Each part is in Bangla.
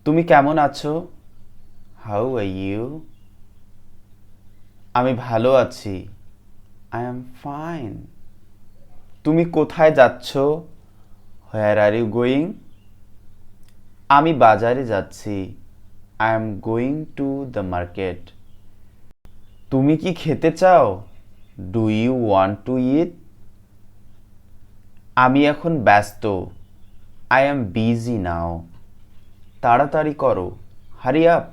তুমি কেমন আছো? How are you? আমি ভালো আছি। I am fine. তুমি কোথায় যাচ্ছ? Where are you going? আমি বাজারে যাচ্ছি। I am going to the market. তুমি কি খেতে চাও? Do you want to eat? আমি এখন ব্যস্ত। I am busy now. তাড়াতাড়ি করো। Hurry up.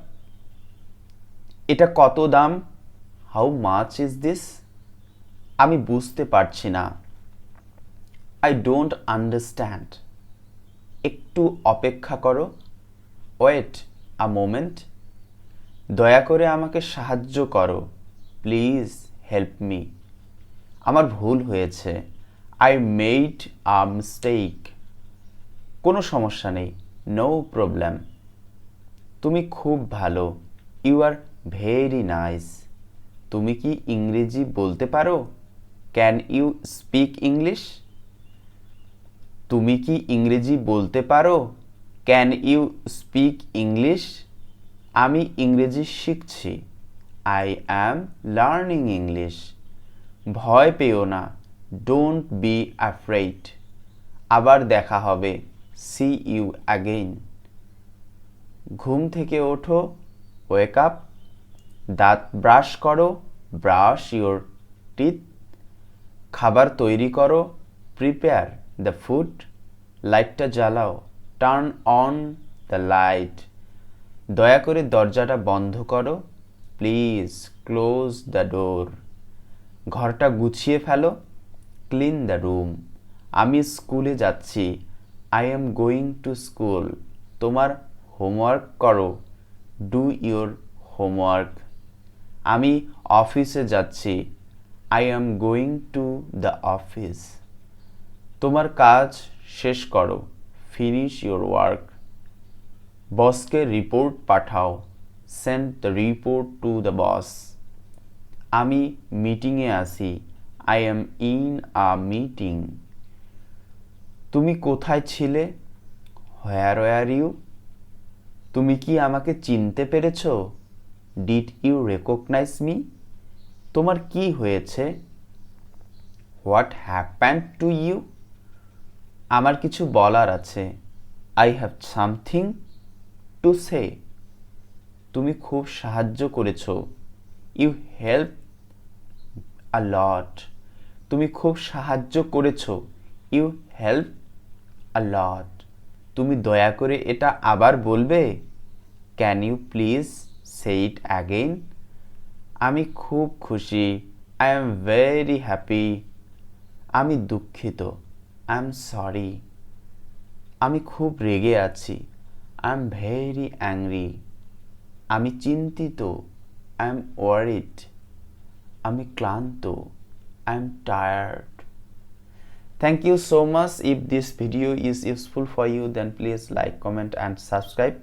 এটা কত দাম? How much is this? আমি বুঝতে পারছি না। I don't understand. একটু অপেক্ষা করো। Wait a moment. দয়া করে আমাকে সাহায্য করো। Please help me. আমার ভুল হয়েছে। I made a mistake. কোনো সমস্যা নেই। No problem. তুমি খুব ভালো। You are very nice. তুমি কি ইংরেজি বলতে পারো? Can you speak English? তুমি কি ইংরেজি বলতে পারো? Can you speak English? আমি ইংরেজি শিখছি। I am learning English. ভয় পেও না। Don't be afraid. আবার দেখা হবে। See you again. ঘুম থেকে ওঠো। Wake up. দাঁত ব্রাশ করো। Brush your teeth. খাবার তৈরি করো। Prepare the food. লাইটটা জ্বালাও। Turn on the light. দয়া করে দরজাটা বন্ধ করো। Please close the door. ঘরটা গুছিয়ে ফেলো। Clean the room. আমি স্কুলে যাচ্ছি। I am going to school. তোমার হোমওয়ার্ক করো। Do your homework. আমি অফিসে যাচ্ছি। I am going to the office. তোমার কাজ শেষ করো। Finish your work. বসকে রিপোর্ট পাঠাও। Send the report to the boss. আমি মিটিংয়ে আছি। I am in a meeting. তুমি কোথায় ছিলে? Where were you? তুমি কি আমাকে চিনতে পেরেছ? Did you recognise me? তোমার কি হয়েছে? What happened to you? আমার কিছু বলার আছে। I have something to say. তুমি খুব সাহায্য করেছ। You help a lot. তুমি খুব সাহায্য করেছ। You help a lot. তুমি দয়া করে এটা আবার বলবে? Can you please say it again? আমি খুব খুশি। I am very happy. আমি দুঃখিত। I am sorry. আমি খুব রেগে আছি। I am very angry. আমি চিন্তিত। I am worried. আমি ক্লান্ত। I am tired. Thank you so much. If this video is useful for you, then please like, comment and subscribe.